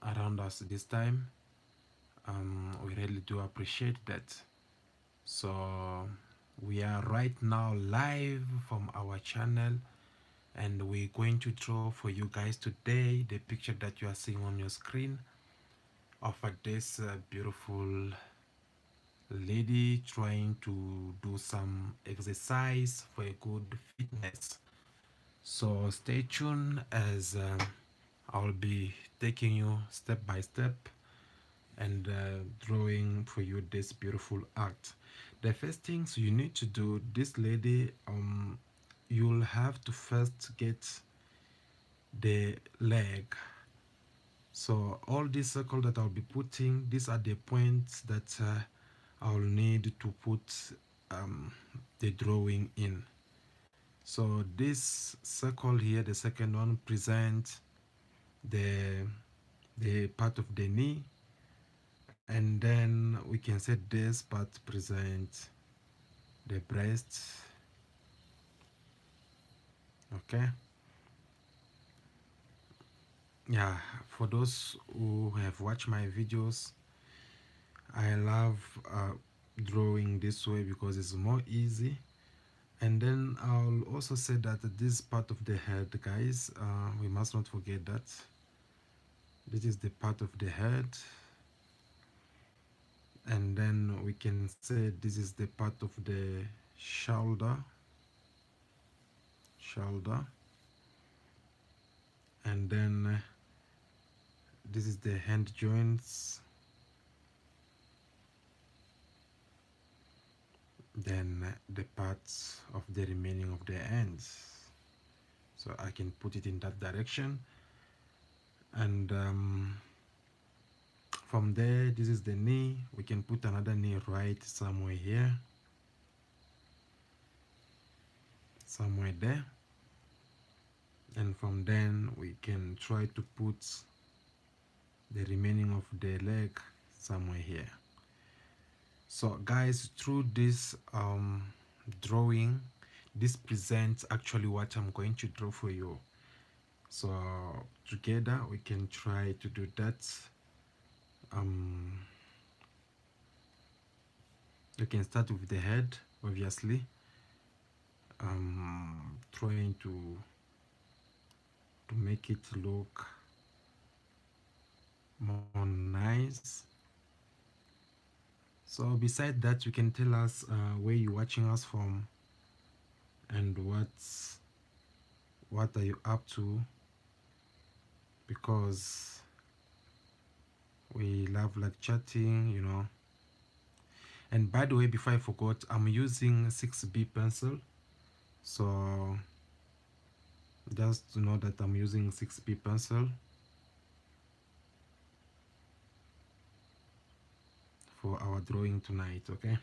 around us this time. We really do appreciate that. So we are right now live from our channel, and we're going to draw for you guys today the picture that you are seeing on your screen of this beautiful lady trying to do some exercise for a good fitness. So stay tuned as I'll be taking you step by step and drawing for you this beautiful art. The first things you need to do, this lady, you'll have to first get the leg. So all these circles that I'll be putting, these are the points that I'll need to put the drawing in. So this circle here, the second one, presents the part of the knee, and then we can say this part present the breast. Okay, yeah, for those who have watched my videos, I love drawing this way because it's more easy. And then I'll also say that this part of the head, guys, we must not forget that this is the part of the head, and then we can say this is the part of the shoulder, and then this is the hand joints, then the parts of the remaining of the ends. So I can put it in that direction, and from there, this is the knee. We can put another knee right somewhere here, somewhere there, and from then we can try to put the remaining of the leg somewhere here. So guys, through this drawing, this presents actually what I'm going to draw for you. So together we can try to do that. You can start with the head, obviously, trying to make it look more nice. So beside that, you can tell us where you're watching us from and what are you up to, because we love like chatting, you know. And by the way, before I forgot, I'm using 6B pencil, so just to know that I'm using 6B pencil for our drawing tonight. Okay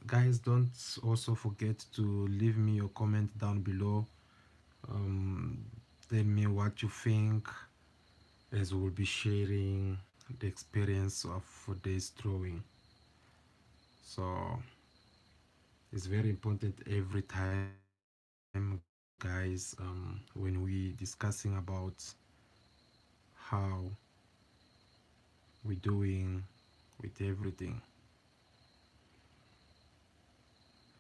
guys, don't also forget to leave me your comment down below. Tell me what you think, as we'll be sharing the experience of this drawing. So it's very important every time, guys, when we discussing about how we doing with everything.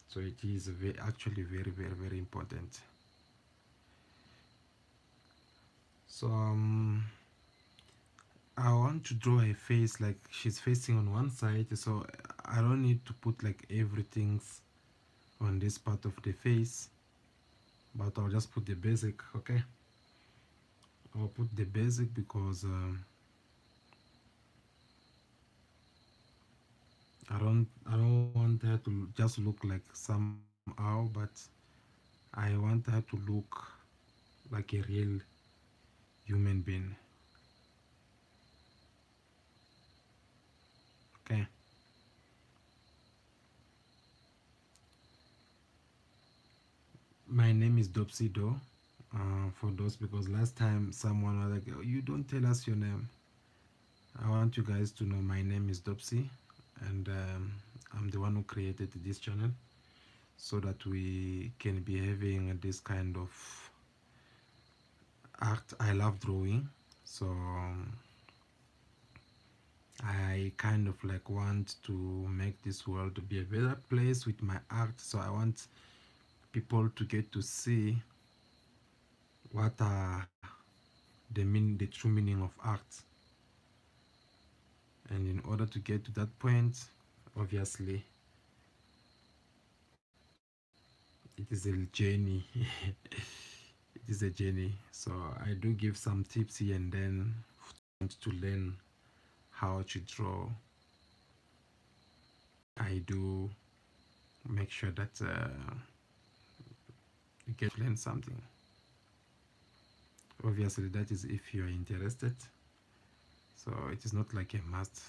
So it is actually very important. So I want to draw a face like she's facing on one side, so I don't need to put like everything's on this part of the face, but I'll just put the basic. Okay, I'll put the basic because I don't want her to just look like somehow, but I want her to look like a real human being. Okay, my name is Dopsido, for those, because last time someone was like, oh, you don't tell us your name. I want you guys to know my name is Dopsy, and I'm the one who created this channel so that we can be having this kind of art. I love drawing, so I kind of like want to make this world be a better place with my art. So I want people to get to see what are the true meaning of art. And in order to get to that point, obviously it is a journey. It is a journey. So I do give some tips here and then to learn how to draw. I do make sure that you get to learn something. Obviously that is if you are interested, so it is not like a must.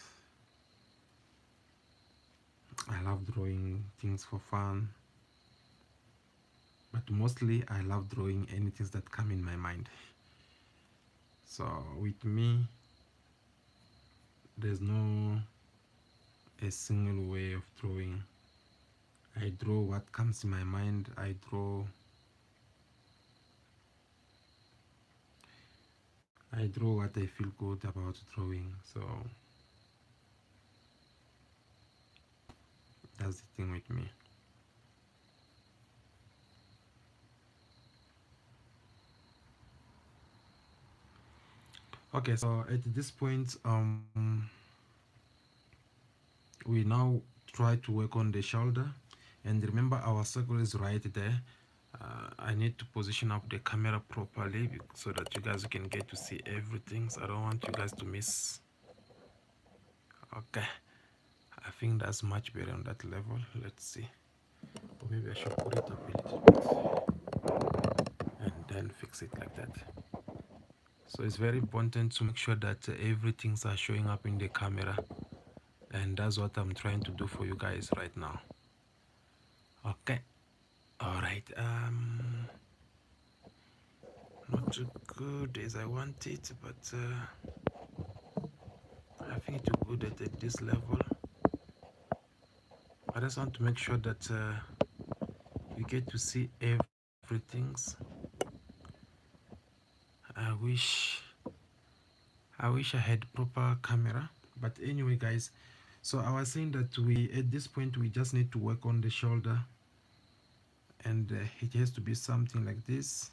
I love drawing things for fun, but mostly I love drawing anything that come in my mind. So with me, there's no a single way of drawing. I draw what comes in my mind. I draw what I feel good about drawing. So that's the thing with me. Okay, so at this point, we now try to work on the shoulder, and remember our circle is right there. I need to position up the camera properly so that you guys can get to see everything, so I don't want you guys to miss. Okay, I think that's much better on that level. Let's see, or maybe I should put it up a little bit and then fix it like that. So it's very important to make sure that everything's are showing up in the camera, and that's what I'm trying to do for you guys right now. Okay, all right. Not too good as I want it, but I think it's good at this level. I just want to make sure that you get to see everything. I wish I had proper camera, but anyway, guys. So I was saying that we at this point we just need to work on the shoulder, and it has to be something like this.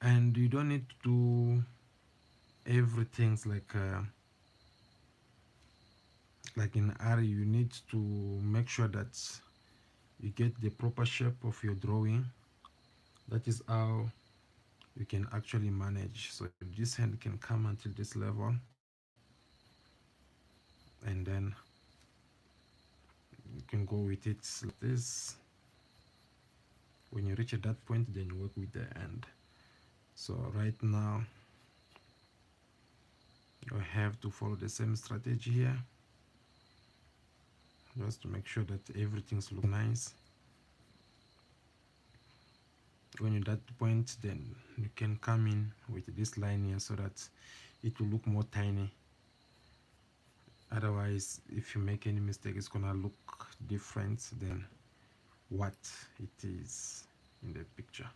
And you don't need to do everything's like in R. You need to make sure that you get the proper shape of your drawing. That is how you can actually manage. So this hand can come until this level, and then you can go with it like this. When you reach at that point, then you work with the end. So right now you have to follow the same strategy here, just to make sure that everything's look nice. When you're at that point, then you can come in with this line here so that it will look more tiny. Otherwise, if you make any mistake, it's gonna look different than what it is in the picture.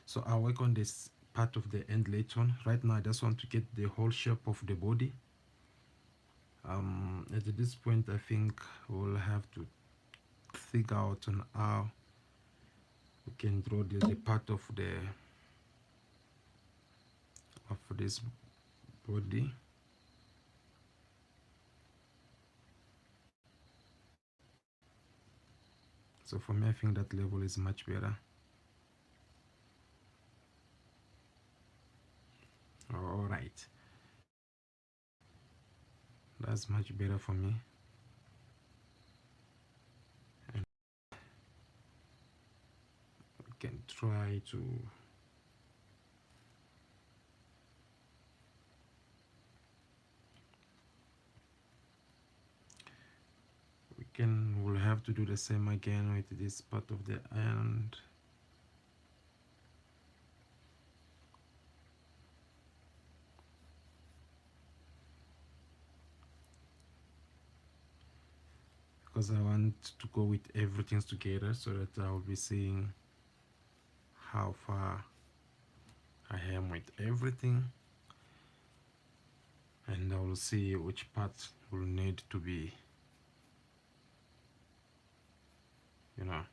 So I'll work on this part of the end later on. Right now I just want to get the whole shape of the body. At this point I think we'll have to figure out on how we can draw the part of this body. So for me, I think that level is much better. All right, that's much better for me. And we can try to we'll have to do the same again with this part of the end. Because I want to go with everything together so that I'll be seeing how far I am with everything, and I will see which part will need to be, you know.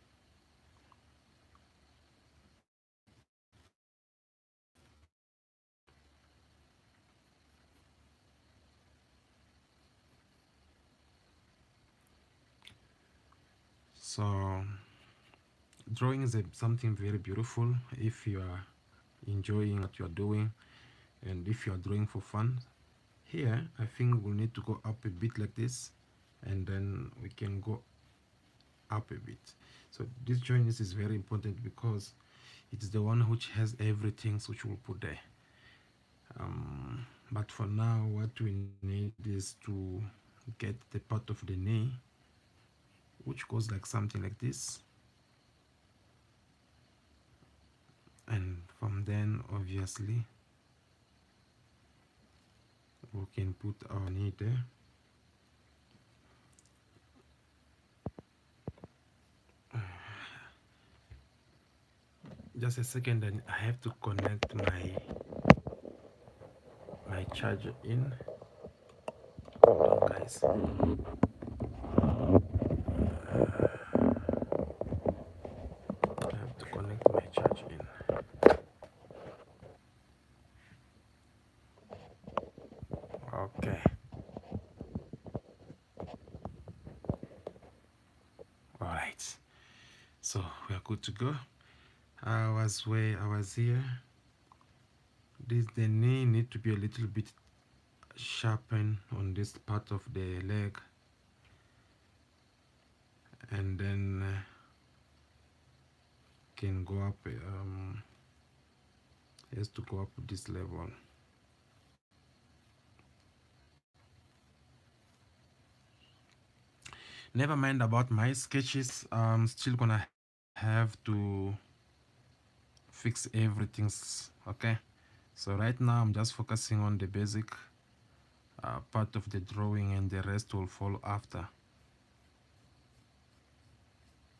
So drawing is something very beautiful if you are enjoying what you are doing, and if you are drawing for fun. Here I think we'll need to go up a bit like this, and then we can go up a bit. So this joint is very important because it's the one which has everything which we'll put there. But for now what we need is to get the part of the knee which goes like something like this, and from then obviously we can put our knee there. Just a second, and I have to connect my charger in. Hold on guys. I have to connect my charger in. Okay. All right. So we are good to go. I was here. The knee need to be a little bit sharpened on this part of the leg, and then can go up. Has to go up this level. Never mind about my sketches. I'm still gonna have to fix everything. Okay. So right now I'm just focusing on the basic part of the drawing, and the rest will follow after,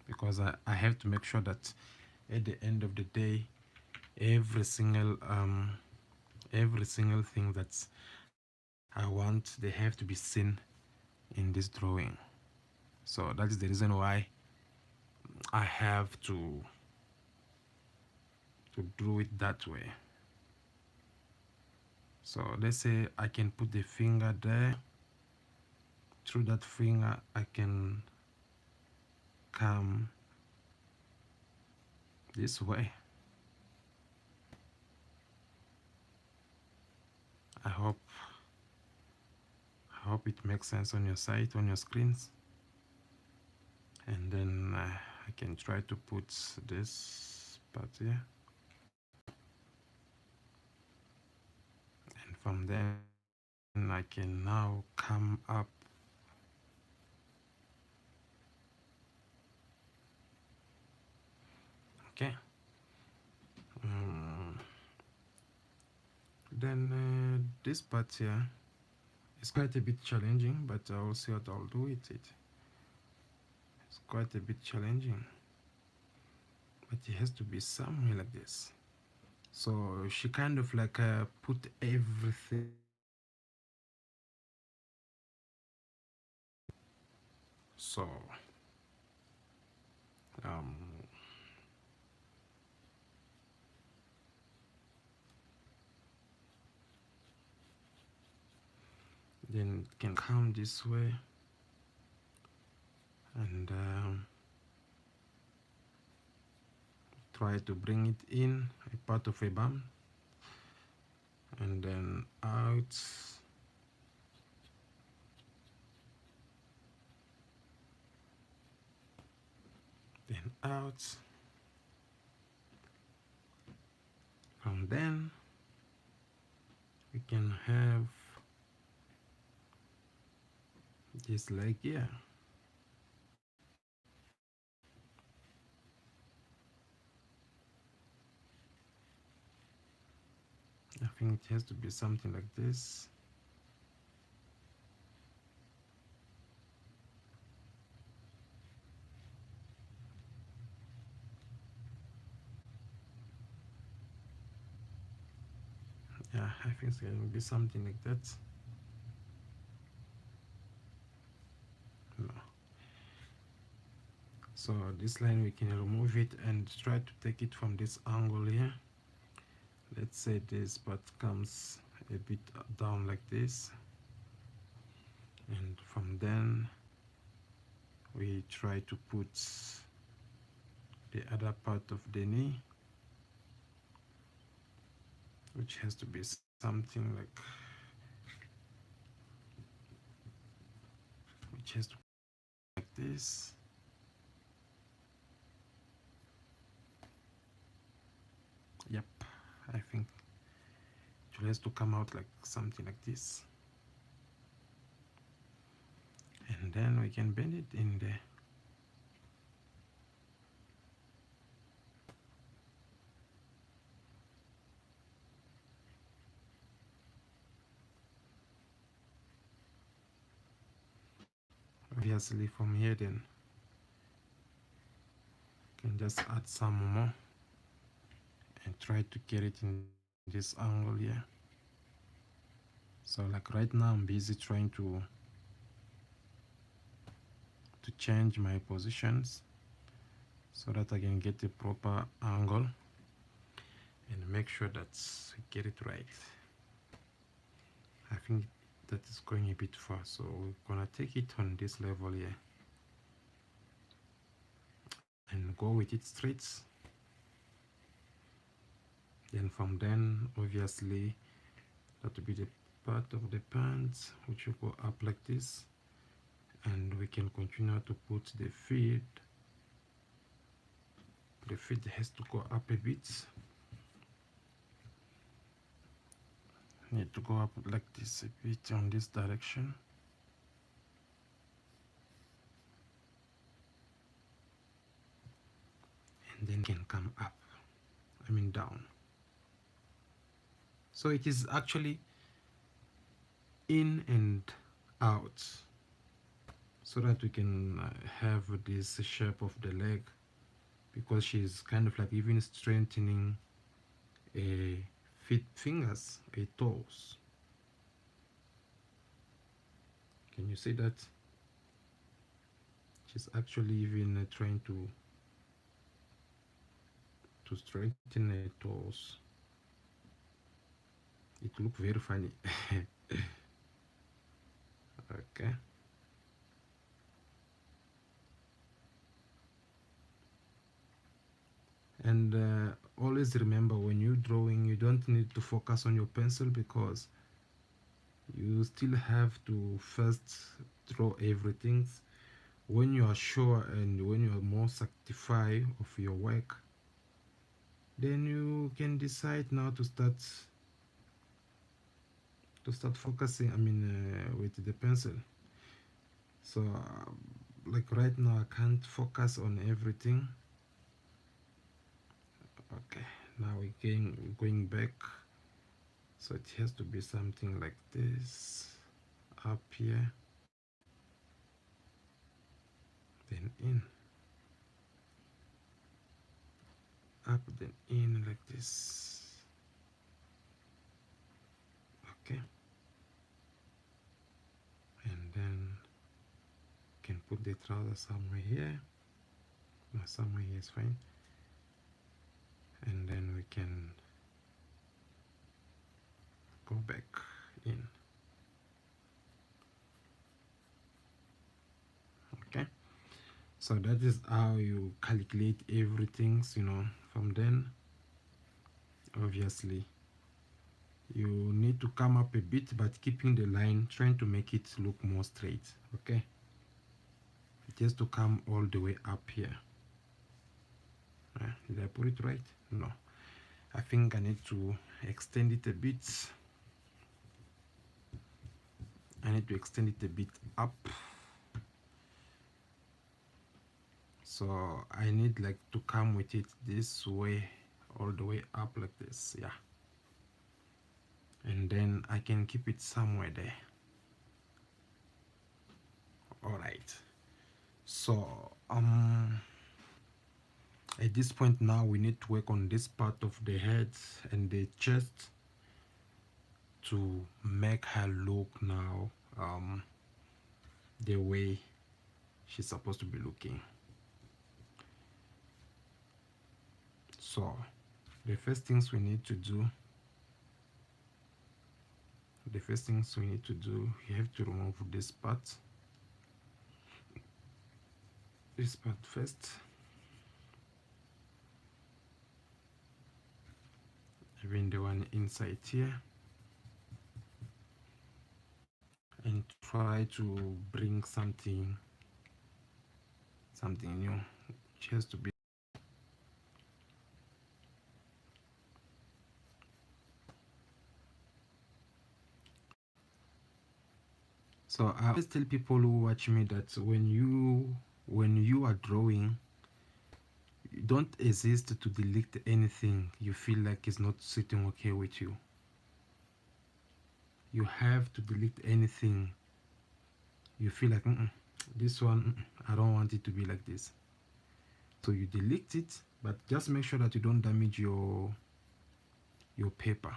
because I have to make sure that at the end of the day every single thing that I want, they have to be seen in this drawing. So that is the reason why I have to do it that way. So let's say I can put the finger there. Through that finger I can come this way. I hope it makes sense on your side, on your screens. And then I can try to put this part here, and from there I can now come up. Okay. Then this part here is quite a bit challenging, but I'll see what I'll do with it. It's quite a bit challenging, but it has to be somewhere like this. So she kind of like put everything. So um, then it can come this way, and try to bring it in a part of a bump, and then out, then out. From then we can have this leg here. I think it has to be something like this. Yeah, I think it's going to be something like that. No. So this line we can remove it and try to take it from this angle here. Let's say this part comes a bit down like this, and from then we try to put the other part of the knee, which has to be something which has to be like this. Yep, I think it has to come out like something like this, and then we can bend it in there. Obviously from here then you can just add some more and try to get it in this angle here. So like right now I'm busy trying to change my positions so that I can get a proper angle and make sure that we get it right. I think that is going a bit far, so we're gonna take it on this level here and go with it straight. Then from then obviously that will be the part of the pants which will go up like this, and we can continue to put the feet. The feet has to go up a bit, need to go up like this a bit on this direction, and then can come up, I mean down. So it is actually in and out so that we can have this shape of the leg, because she's kind of like even strengthening a feet fingers, a toes. Can you see that? She's actually even trying to strengthen her toes. It look very funny. Okay. And always remember, when you're drawing you don't need to focus on your pencil, because you still have to first draw everything. When you are sure and when you are more satisfied of your work, then you can decide now to start focusing, I mean with the pencil. So like right now I can't focus on everything. Okay, now we're going back, so it has to be something like this, up here, then in, up, then in, like this. Okay, and then can put the trouser somewhere here. No, somewhere here is fine. And then we can go back in. Okay, so that is how you calculate everything, you know. From then obviously you need to come up a bit, but keeping the line, trying to make it look more straight. Okay, just to come all the way up here. Did I put it right? No, I think I need to extend it a bit. I need to extend it a bit up, so I need like to come with it this way, all the way up like this. Yeah, and then I can keep it somewhere there. All right, so at this point now we need to work on this part of the head and the chest. to make her look now the way she's supposed to be looking. So the first things we need to do you have to remove this part first, even the one inside here, and try to bring something new. It has to be so. I always tell people who watch me that when you are drawing, don't hesitate to delete anything you feel like is not sitting okay with you. You have to delete anything you feel like this one I don't want it to be like this. So you delete it, but just make sure that you don't damage your paper.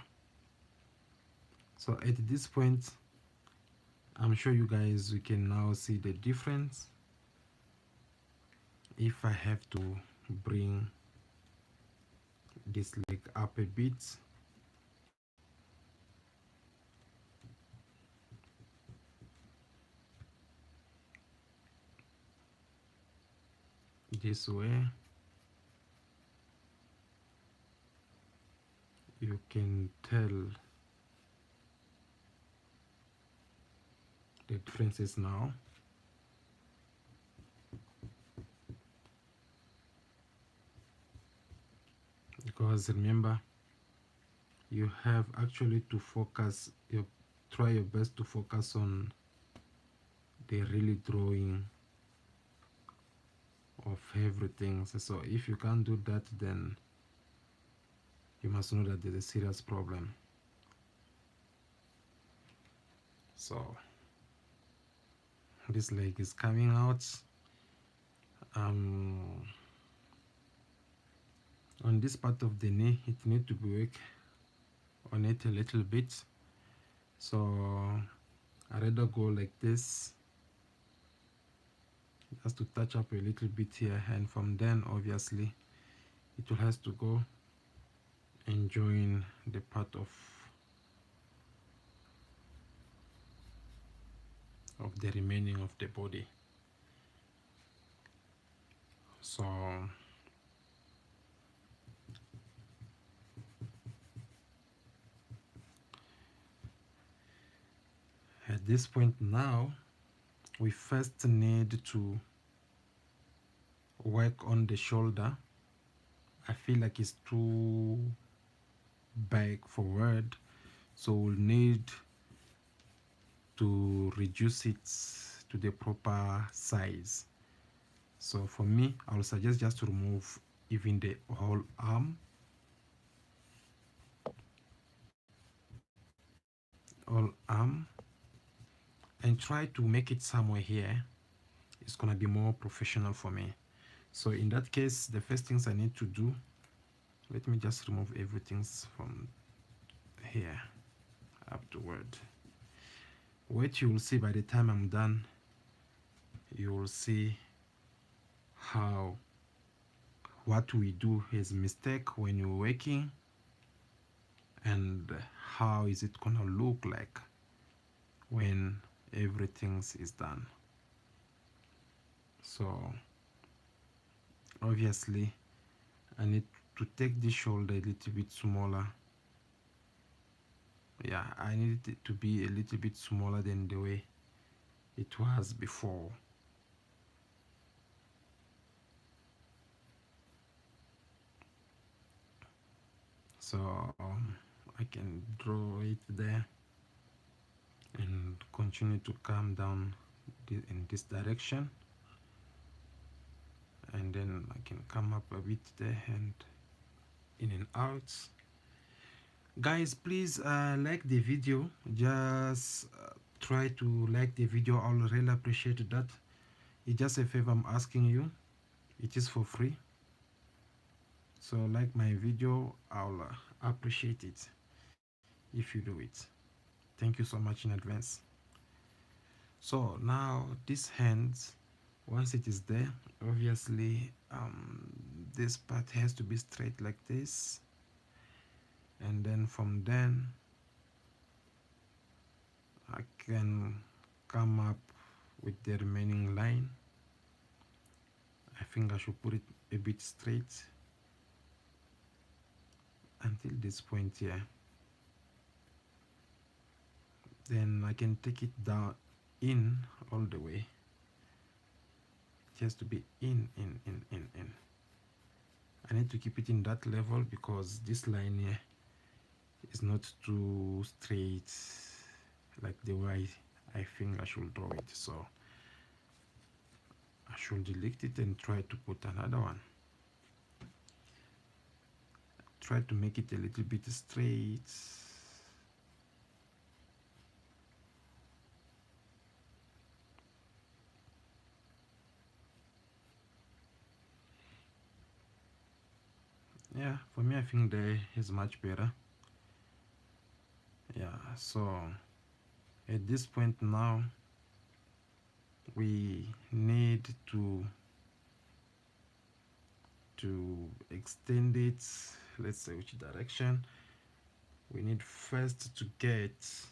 So at this point, I'm sure you guys can now see the difference. If I have to bring this leg up a bit, this way, you can tell the differences now. Because remember, you have actually to focus, try your best to focus on the really drawing of everything. So if you can't do that, then you must know that there's a serious problem. So this leg is coming out. On this part of the knee, it needs to be work on it a little bit. So I rather go like this, just to touch up a little bit here, and from then obviously it will has to go and join the part of the remaining of the body. So at this point now, we first need to work on the shoulder. I feel like it's too back forward, so we'll need to reduce it to the proper size. So for me, I will suggest just to remove even the whole arm, and try to make it somewhere here. It's gonna be more professional for me. So in that case, the first things I need to do, let me just remove everything from here upward. What you will see by the time I'm done, you will see how what we do is mistake when you're working, and how is it gonna look like when everything is done. So obviously I need to take the shoulder a little bit smaller. Yeah, I need it to be a little bit smaller than the way it was before. So I can draw it there and continue to come down in this direction, and then I can come up a bit there and in and out. Guys, please like the video. Just try to like the video. I'll really appreciate that. It's just a favor I'm asking you. It is for free, so like my video. I'll appreciate it if you do it. Thank you so much in advance. So now this hands, once it is there, obviously this part has to be straight like this, and then from then I can come up with the remaining line. I think I should put it a bit straight until this point here. Then I can take it down in all the way. It has to be in. I need to keep it in that level because this line here is not too straight like the way I think I should draw it. So I should delete it and try to put another one. Try to make it a little bit straight. Yeah, for me I think there is much better. Yeah, so at this point now we need to extend it. Let's say which direction. We need first to get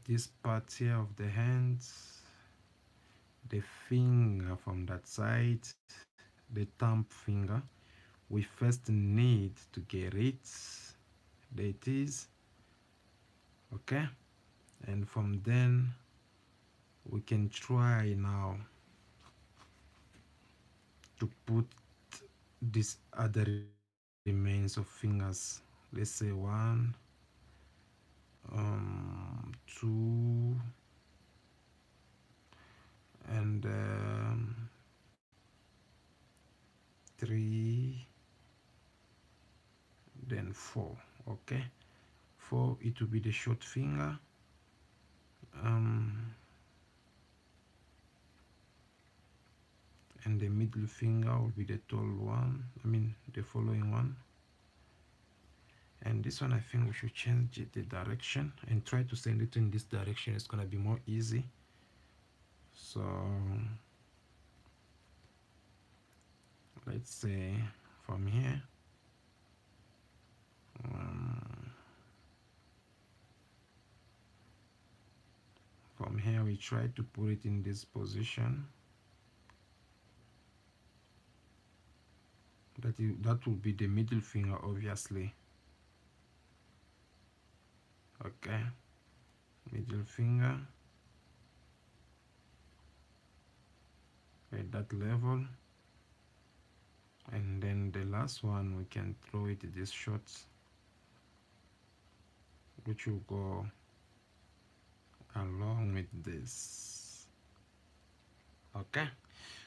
this part here of the hands, the finger from that side, the thumb finger. We first need to get it. There it is. Okay, and from then we can try now to put this other remains of fingers. Let's say one, two, and three, then four. Okay, four, it will be the short finger. And the middle finger will be the tall one, I mean the following one. And this one I think we should change the direction and try to send it in this direction. It's gonna be more easy. So let's say from here, we try to put it in this position. That will be the middle finger, obviously. Okay, middle finger at that level, and then the last one we can throw it this short, which will go along with this. Okay,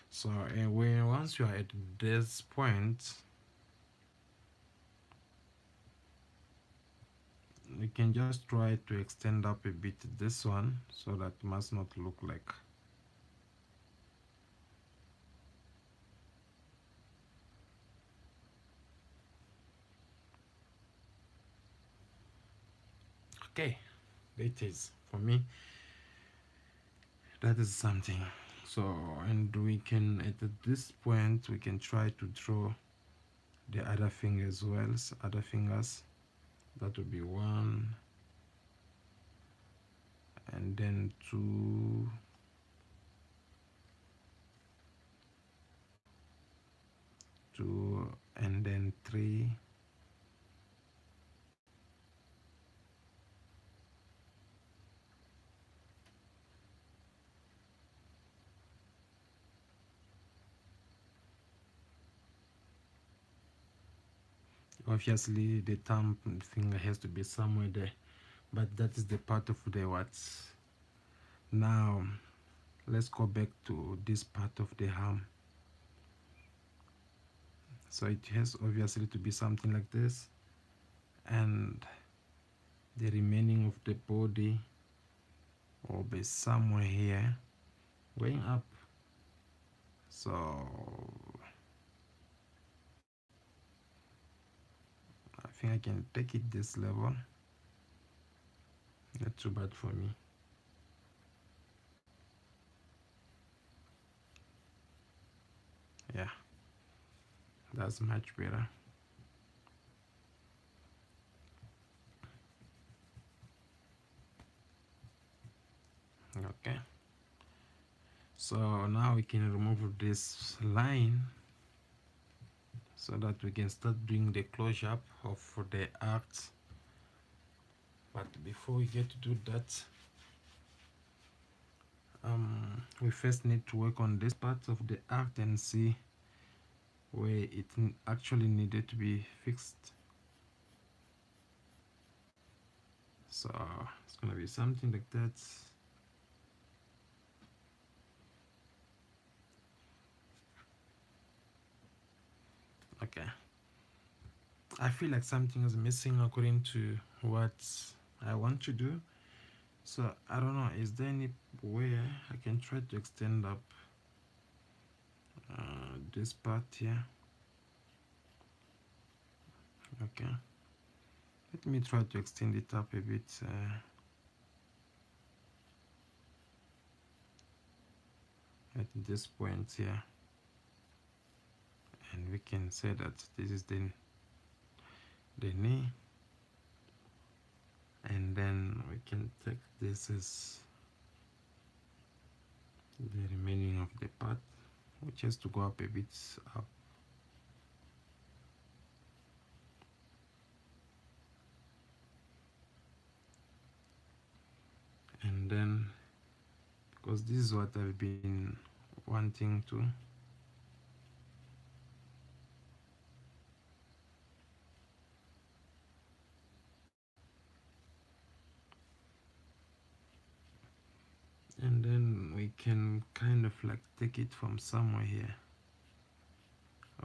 so once you are at this point, you can just try to extend up a bit this one so that must not look like okay. It is for me, that is something. So, and we can at this point we can try to draw the other fingers well, other fingers. That would be one, and then two, and then three, obviously the thumb finger has to be somewhere there, but that is the part of the words. Now let's go back to this part of the arm. So it has obviously to be something like this, and the remaining of the body will be somewhere here going up. So I think I can take it this level. Not too bad for me. Yeah, that's much better. Okay, so now we can remove this line so that we can start doing the closure up of the arcs. But before we get to do that, we first need to work on this part of the arc and see where it actually needed to be fixed. So it's gonna be something like that. Okay, I feel like something is missing according to what I want to do. So I don't know, is there any way I can try to extend up this part here? Okay, let me try to extend it up a bit. At this point here, and we can say that this is the knee, and then we can take this as the remaining of the part, which has to go up a bit up. And then, because this is what I've been wanting to, and then we can kind of like take it from somewhere here.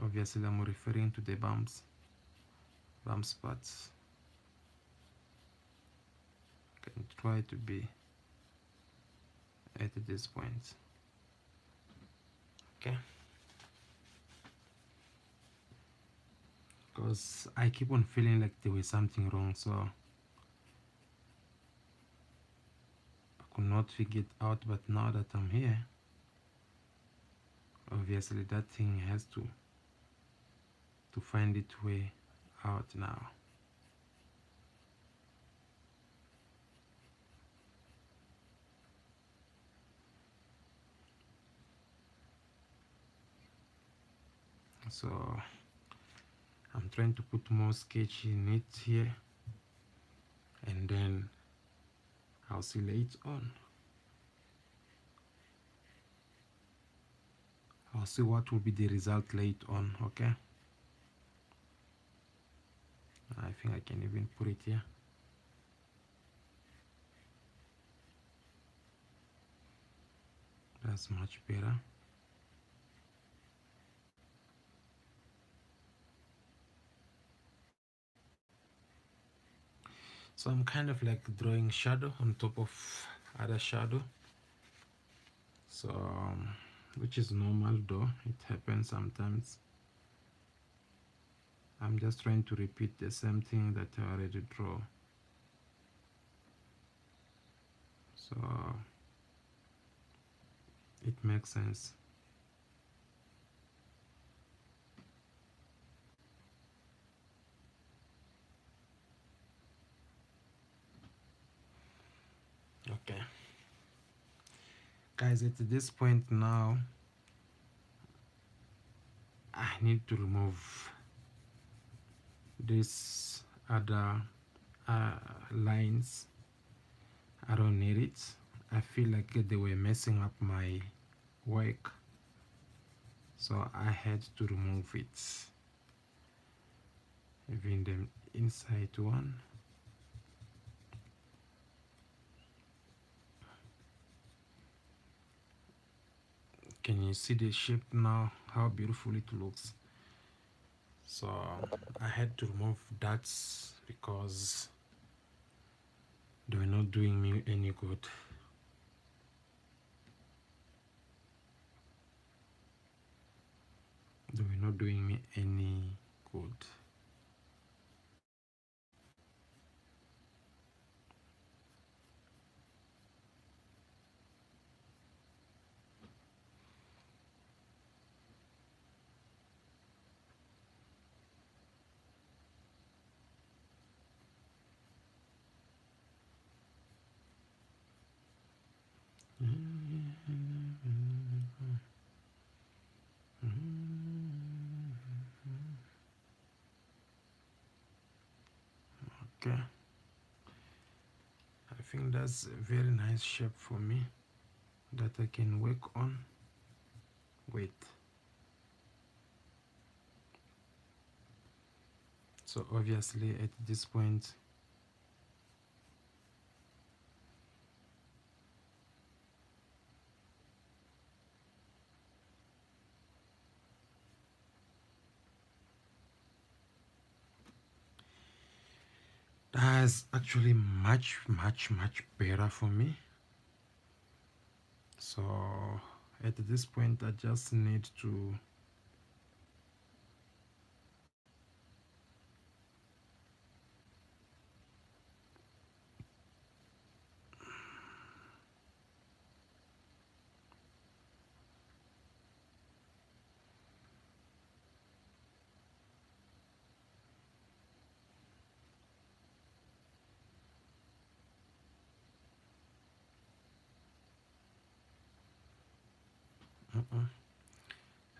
Obviously I'm referring to the bump spots. Can try to be at this point. Okay, because I keep on feeling like there was something wrong, so I could not figure it out. But now that I'm here, obviously that thing has to find its way out now. So I'm trying to put more sketch in it here, and then I'll see later on. I'll see what will be the result later on. Okay, I think I can even put it here. That's much better. So I'm kind of like drawing shadow on top of other shadow. So which is normal, though it happens sometimes. I'm just trying to repeat the same thing that I already draw. So it makes sense. Okay, guys, at this point now I need to remove this other lines. I don't need it. I feel like they were messing up my work, so I had to remove it. Even the inside one. Can you see the shape now, how beautiful it looks? So I had to remove that because they were not doing me any good. They were not doing me any good. Okay, I think that's a very nice shape for me that I can work on. Wait, so obviously at this point that's actually much better for me. So at this point I just need to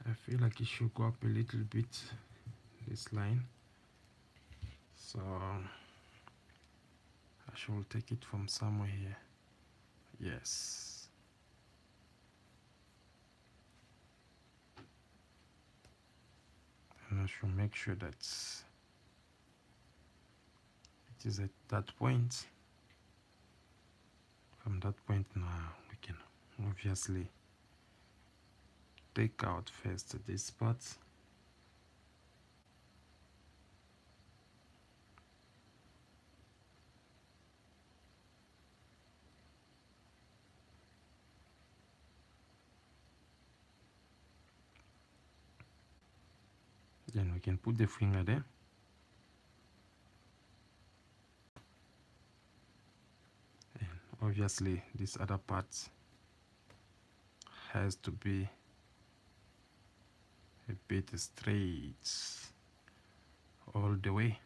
I feel like it should go up a little bit, this line. So I should take it from somewhere here. Yes. And I should make sure that it is at that point. From that point now, we can obviously take out first this part. Then we can put the finger there. And obviously this other part has to be a bit straight all the way.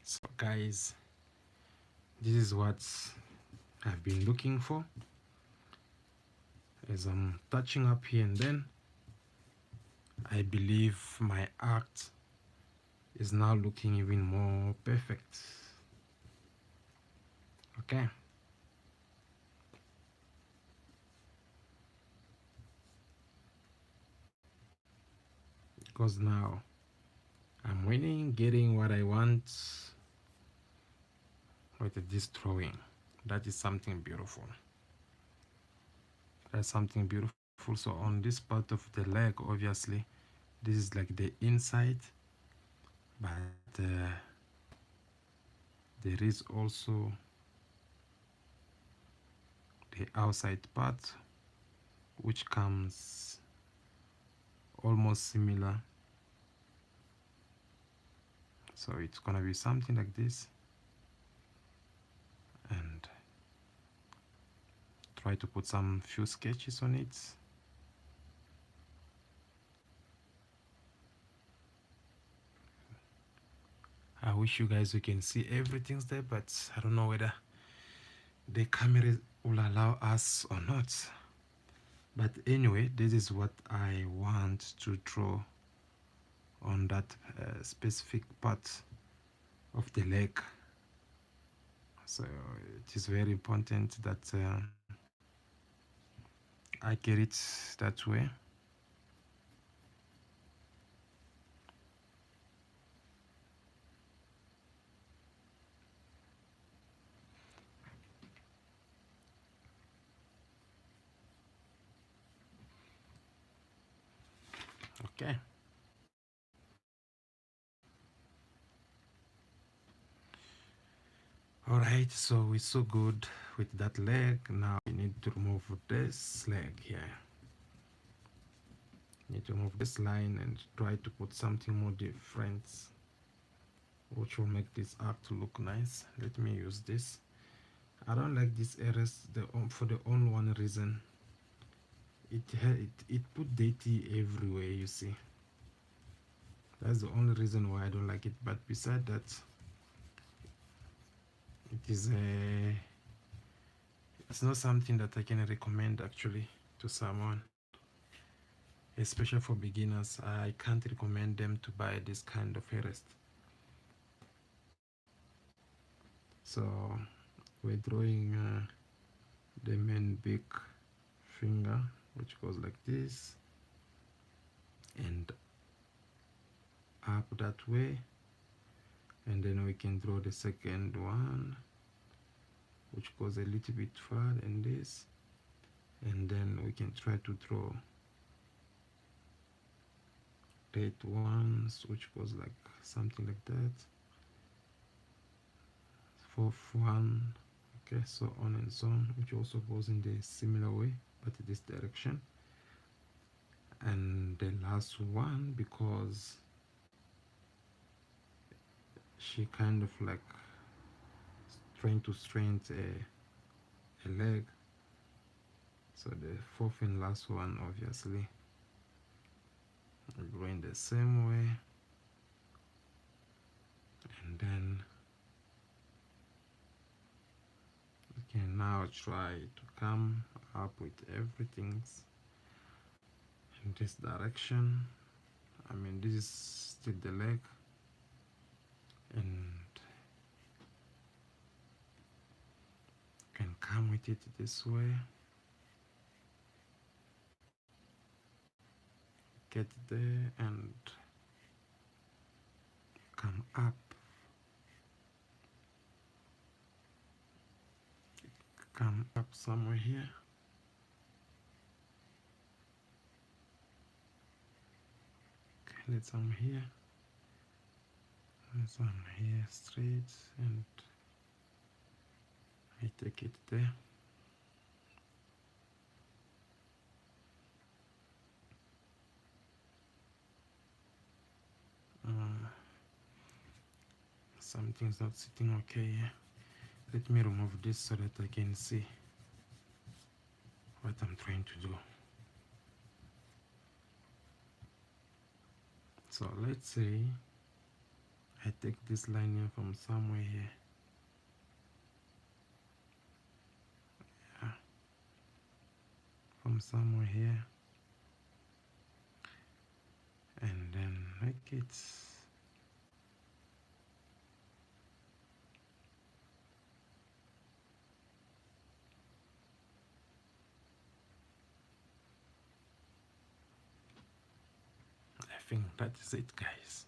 So guys, this is what I've been looking for. As I'm touching up here and then, I believe my art is now looking even more perfect. Okay. Because now I'm winning, getting what I want with this drawing. That is something beautiful. That's something beautiful. So on this part of the leg, obviously, this is like the inside, but there is also the outside part, which comes almost similar. So it's gonna be something like this, and try to put some few sketches on it. I wish you guys you can see everything's there, but I don't know whether the camera will allow us or not. But anyway, this is what I want to draw on that specific part of the leg. So it is very important that I get it that way. Okay. Alright, so we're so good with that leg. Now we need to remove this leg here. Need to remove this line and try to put something more different, which will make this art look nice. Let me use this. I don't like this errors for the only one reason it put dirty everywhere, you see. That's the only reason why I don't like it. But beside that, it is a it's not something that I can recommend actually to someone, especially for beginners. I can't recommend them to buy this kind of hairrest. So we're drawing the main big finger, which goes like this and up that way, and then we can draw the second one, which goes a little bit far in this, and then we can try to draw that ones, which goes like something like that. Fourth one, okay, so on and so on, which also goes in the similar way but this direction. And the last one, because she kind of like trying to strengthen a leg, so the fourth and last one obviously going the same way, and then we can now try to come up with everything in this direction. I mean, this is still the leg, and can come with it this way, get there and come up, come up somewhere here. Okay, let's come here, let's come here straight, and I take it there. Something's not sitting okay here. Let me remove this so that I can see what I'm trying to do. So let's say I take this line here from somewhere here. Yeah. From somewhere here, and then make it I think that is it, guys.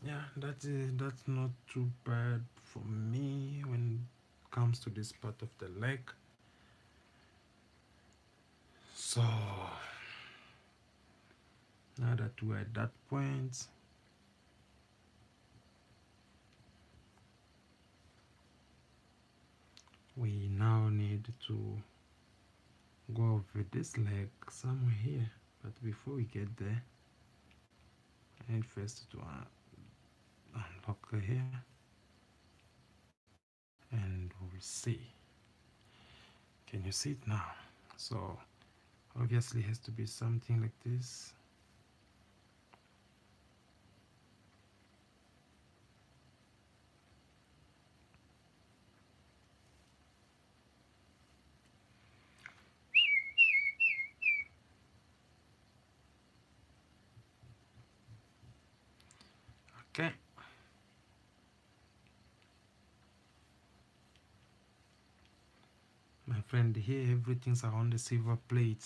Yeah, that's not too bad for me when it comes to this part of the leg. So now that we're at that point, we now need to go over this leg somewhere here. But before we get there, I need first to unlock here, and we'll see. Can you see it now? So obviously it has to be something like this. Okay. friend. Here everything's around the silver plate.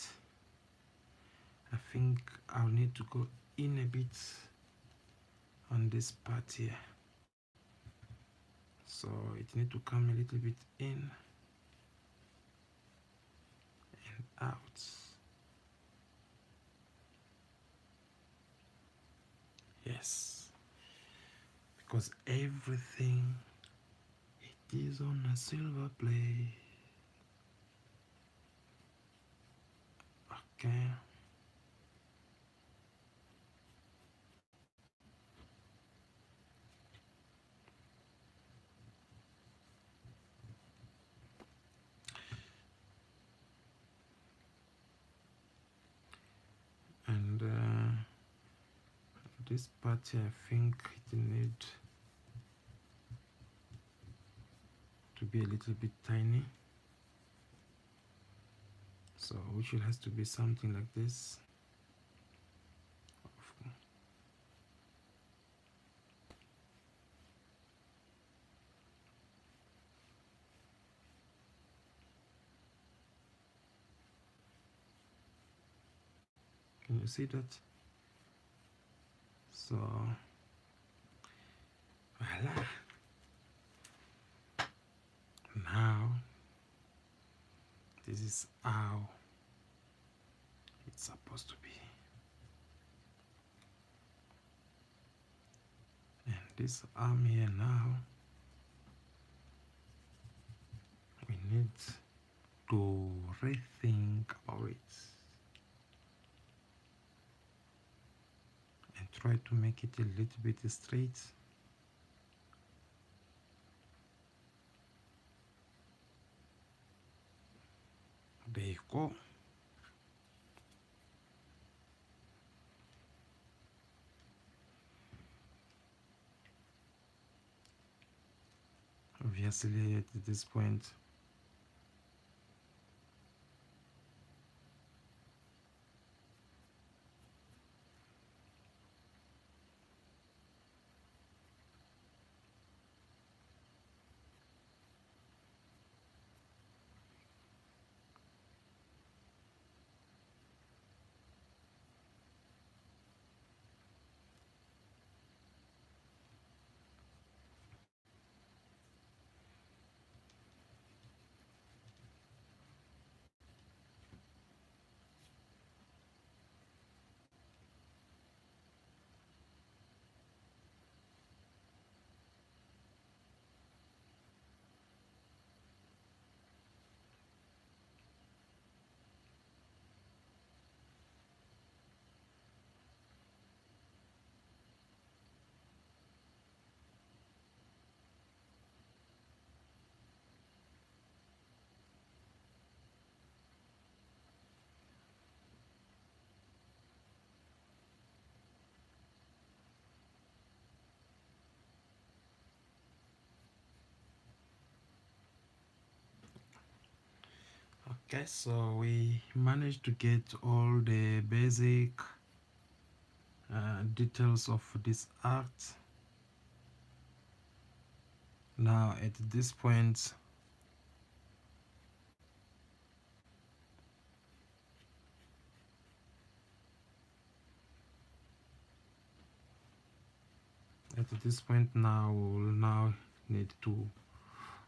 I think I'll need to go in a bit on this part here, so it need to come a little bit in and out. Yes, because everything it is on a silver plate. Okay. And this part here, I think it need to be a little bit tiny, so which it has to be something like this. Can you see that? So voila, now this is how it's supposed to be. And this arm here now, we need to rethink about it and try to make it a little bit straight. There you go. Obviously at this point okay, so we managed to get all the basic details of this art. Now at this point now we'll now need to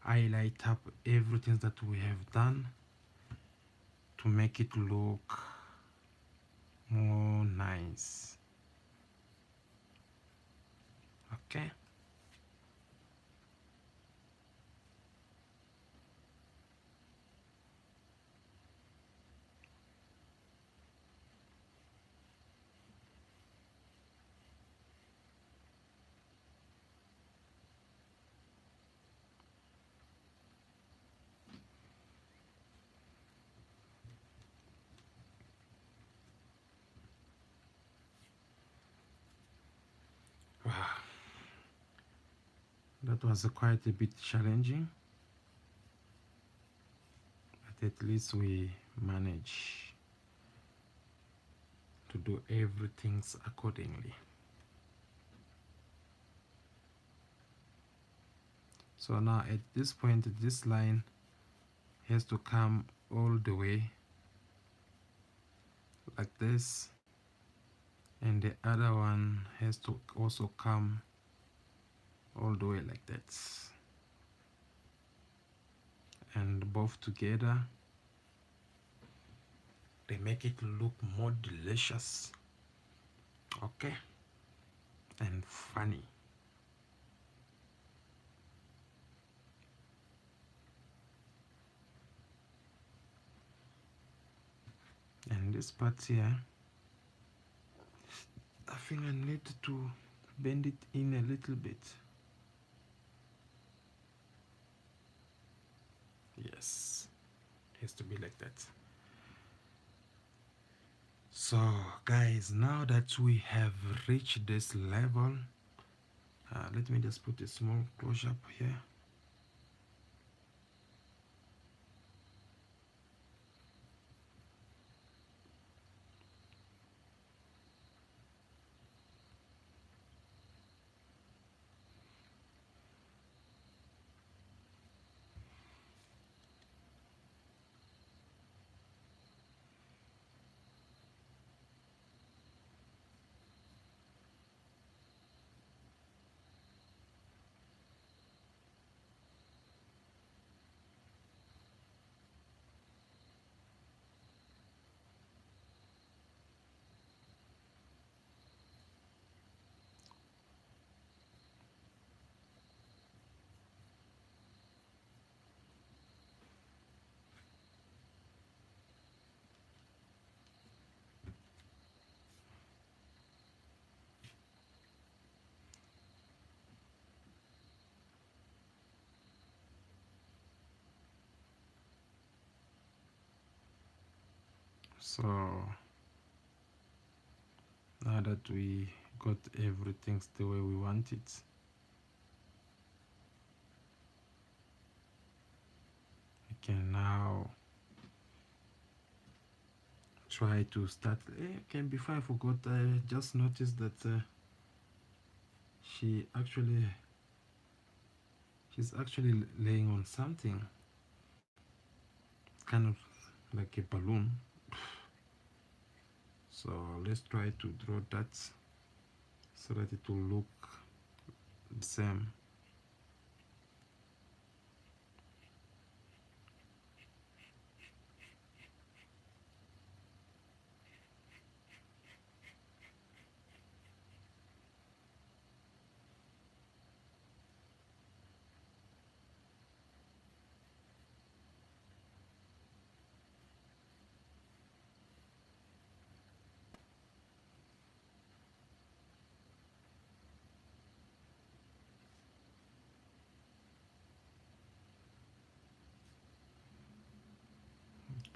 highlight up everything that we have done to make it look more nice. Okay. Wow. That was quite a bit challenging, but at least we managed to do everything accordingly. So now at this point, this line has to come all the way like this, and the other one has to also come all the way like that, and both together they make it look more delicious, okay, and funny. And this part here, I think I need to bend it in a little bit. Yes, it has to be like that. So guys, now that we have reached this level, let me just put a small close up here. So now that we got everything the way we want it, we can now try to start. Okay, before I forgot, I just noticed that she actually she's actually laying on something, kind of like a balloon. So let's try to draw that so that it will look the same.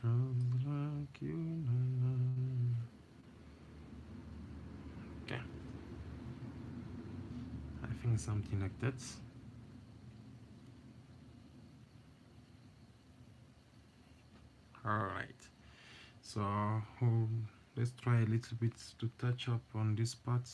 Girls like you. Okay, I think something like that. All right, so let's try a little bit to touch up on this part.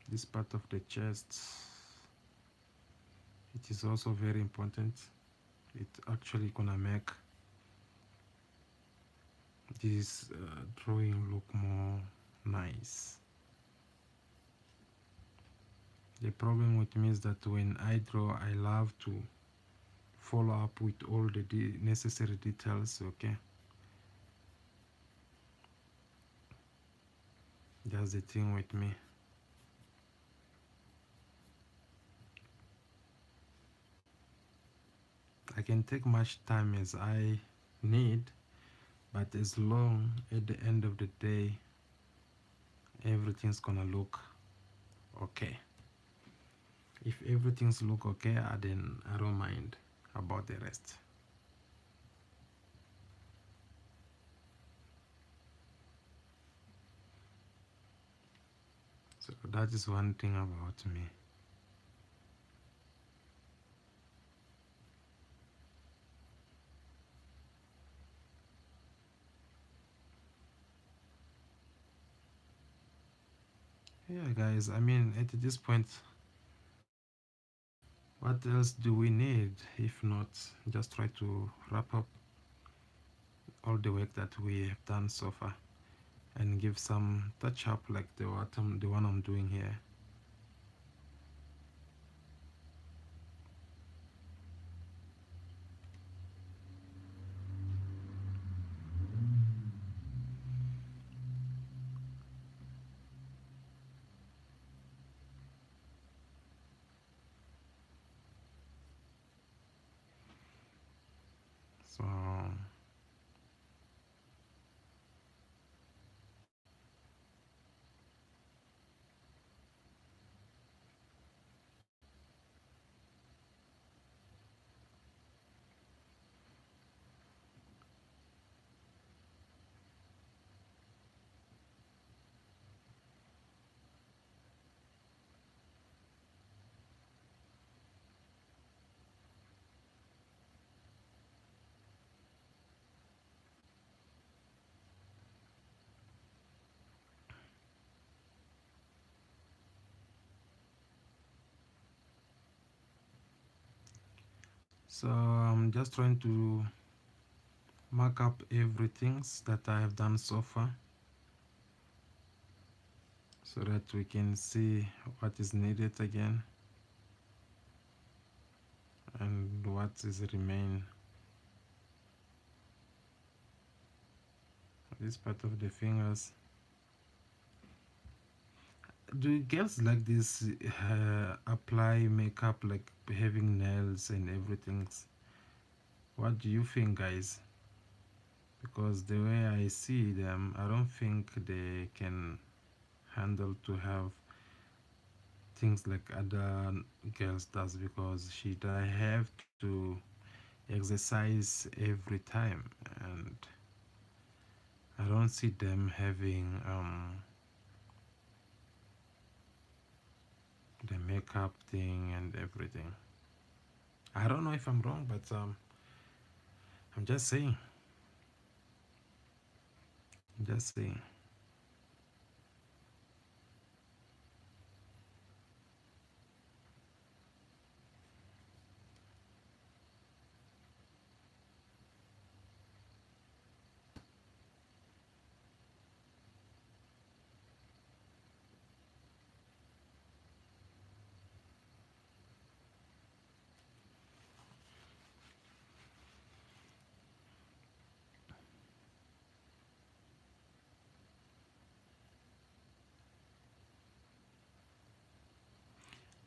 This part of the chest, it is also very important. It actually gonna make this drawing look more nice. The problem with me is that when I draw, I love to follow up with all the necessary details, okay? That's the thing with me. I can take much time as I need, but as long at the end of the day, everything's gonna look okay. If everything's look okay, then I don't mind about the rest. So that is one thing about me. Hey, yeah, guys, I mean, at this point, what else do we need if not just try to wrap up all the work that we have done so far and give some touch up like the one I'm doing here. So I'm just trying to mark up everything that I have done so far so that we can see what is needed again and what is remain. This part of the fingers. Do girls like this apply makeup like having nails and everything? What do you think, guys? Because the way I see them, I don't think they can handle to have things like other girls does, because she have to exercise every time, and I don't see them having the makeup thing and everything. I don't know if I'm wrong, but I'm just saying. I'm just saying.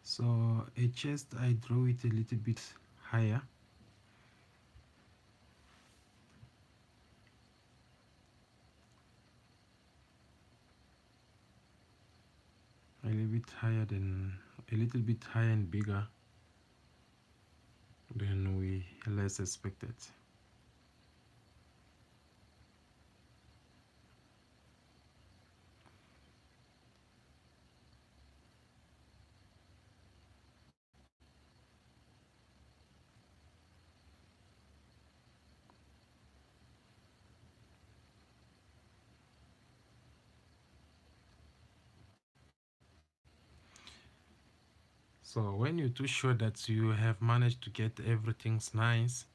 So a chest, I draw it a little bit higher, a little bit higher and bigger than we less expected. So when you're too sure that you have managed to get everything's nice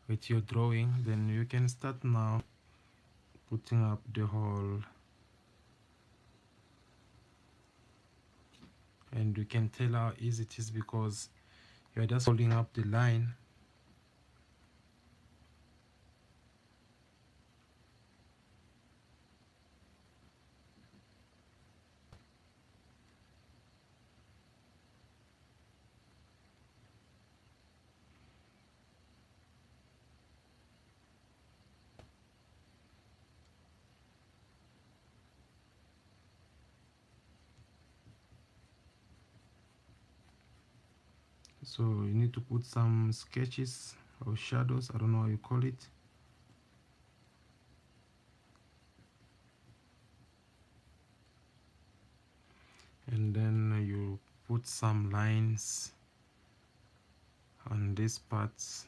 with your drawing, then you can start now putting up the whole, and you can tell how easy it is because you're just holding up the line. So you need to put some sketches or shadows, I don't know how you call it. And then you put some lines on these parts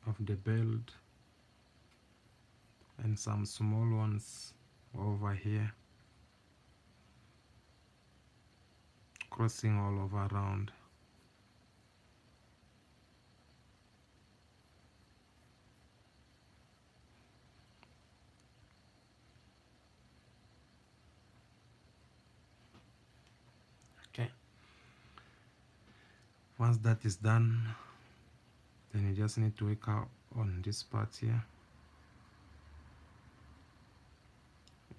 of the belt, and some small ones over here, crossing all over around. Okay, once that is done, then you just need to work out on this part here.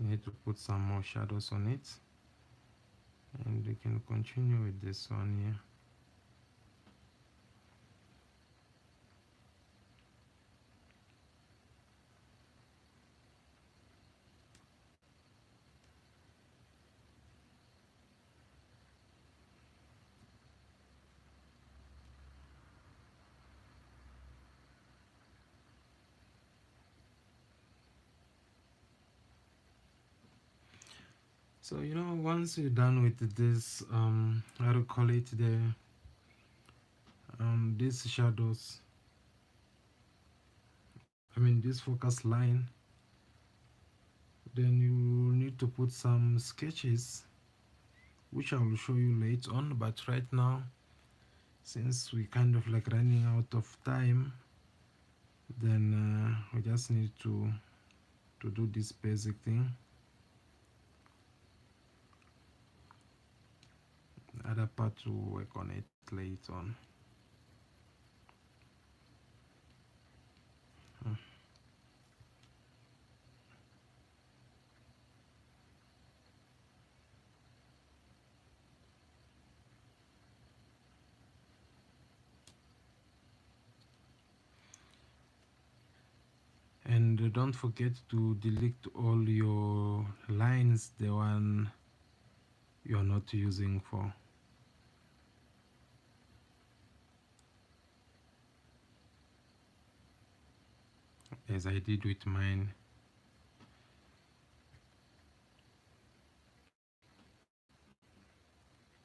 You need to put some more shadows on it, and we can continue with this one here. So once you're done with this, how to call it, these shadows, this focus line, then you need to put some sketches, which I will show you later on. But right now, since we kind of like running out of time, then we just need to do this basic thing. Other part to work on it later on. And don't forget to delete all your lines, the one you're not using for, as I did with mine.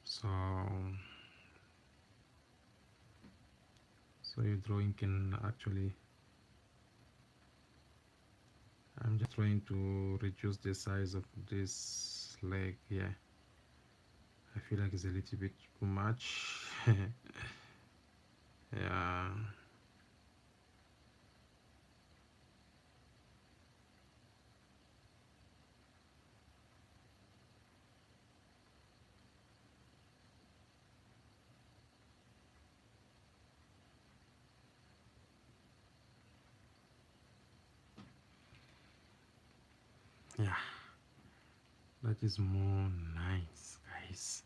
So your drawing can actually, I'm just trying to reduce the size of this leg here. I feel like it's a little bit too much. Yeah. Yeah, that is more nice, guys.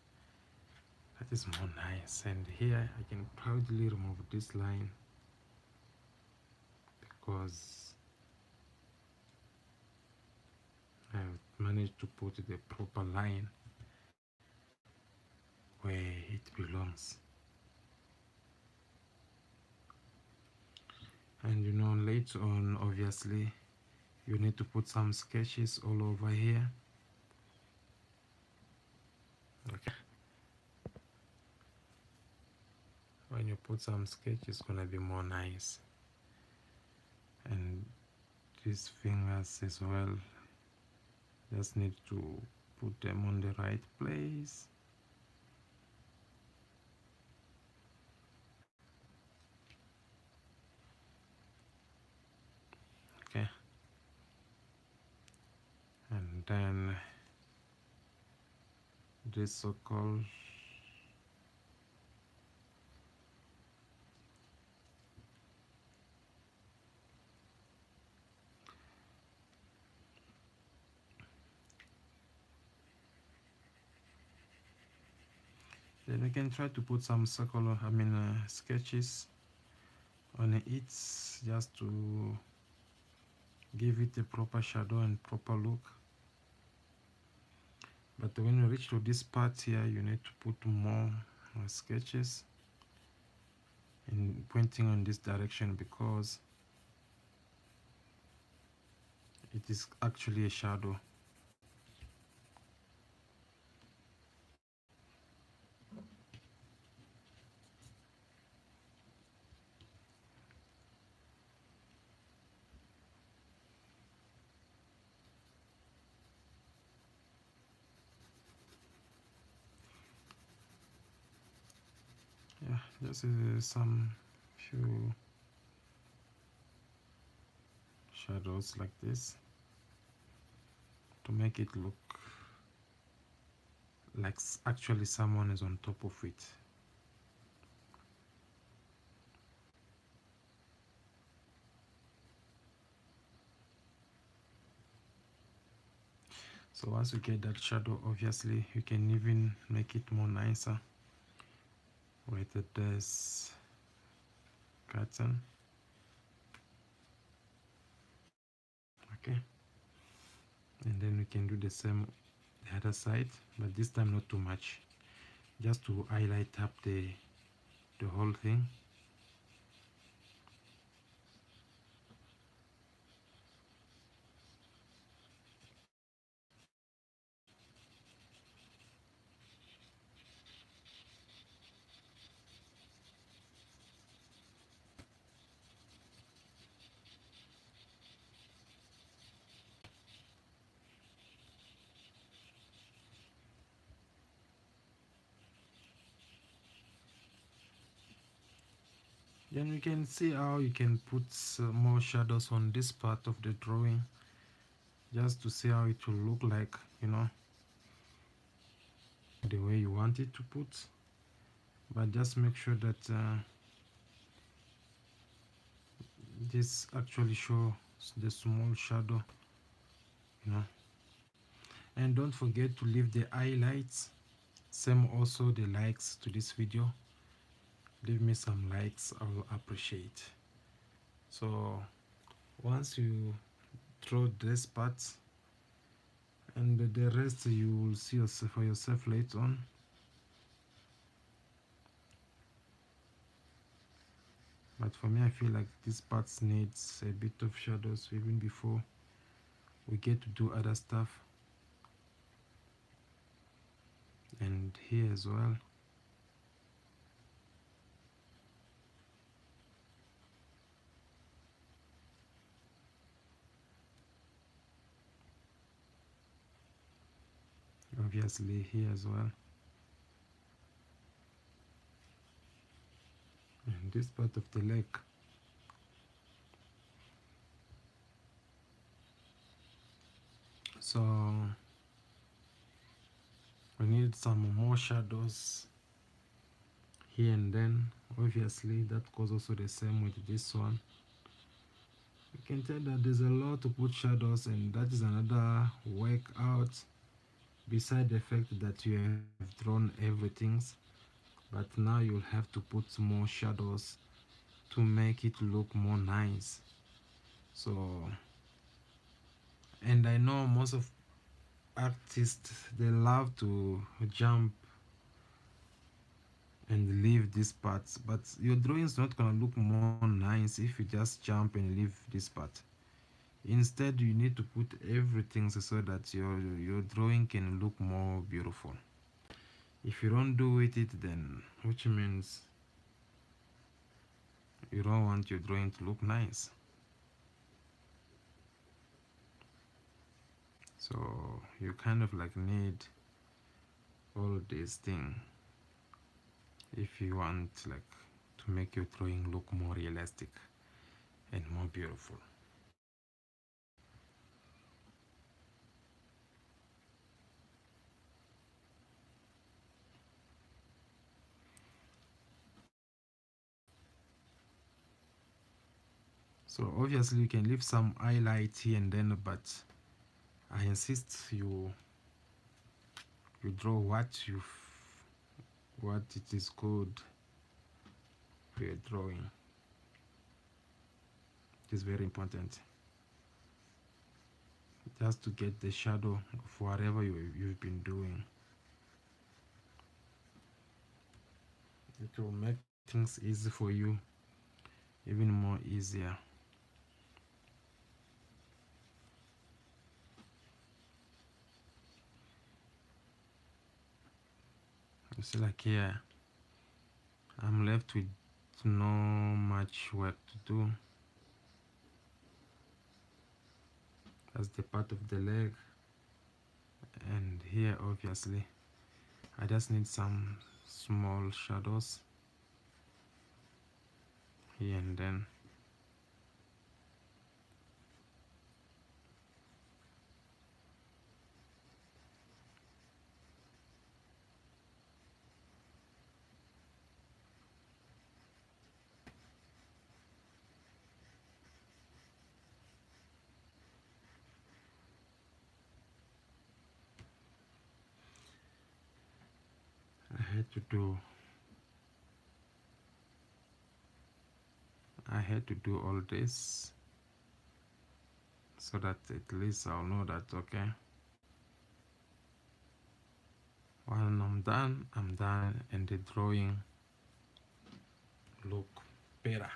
That is more nice. And here I can proudly remove this line, because I've managed to put the proper line where it belongs. And later on, obviously, you need to put some sketches all over here. Okay. When you put some sketch, it's gonna be more nice. And these fingers as well, just need to put them on the right place. Okay. And then this circle, then we can try to put some sketches on it, just to give it a proper shadow and proper look. But when you reach to this part here, you need to put more sketches and pointing on this direction, because it is actually a shadow. This is some few shadows like this to make it look like actually someone is on top of it. So once you get that shadow, obviously you can even make it more nicer with this curtain. Okay, and then we can do the same the other side, but this time not too much, just to highlight up the whole thing. Then we can see how you can put more shadows on this part of the drawing, just to see how it will look like, you know, the way you want it to put. But just make sure that this actually shows the small shadow, you know. And don't forget to leave the highlights, same also the likes to this video. Leave me some likes, I will appreciate. So once you draw this part, and the rest you will see yourself for yourself later on. But for me, I feel like this part needs a bit of shadows even before we get to do other stuff. And here as well. Obviously here as well. And this part of the leg. So we need some more shadows here and then. Obviously that goes also the same with this one. You can tell that there's a lot to put shadows, and that is another workout beside the fact that you have drawn everything, but now you'll have to put more shadows to make it look more nice. So, and I know most of artists, they love to jump and leave these parts, but your drawing is not gonna look more nice if you just jump and leave this part. Instead, you need to put everything so that your drawing can look more beautiful. If you don't do it, then which means you don't want your drawing to look nice. So you kind of like need all these things if you want like to make your drawing look more realistic and more beautiful. So obviously you can leave some highlight here and then, but I insist you draw what it is good for your drawing. It is very important just to get the shadow of whatever you've been doing. It will make things easy for you, even more easier. You see, like here, I'm left with no much work to do. That's the part of the leg, and here obviously I just need some small shadows here and then I had to do all this so that at least I'll know that, okay, when I'm done and the drawing look better.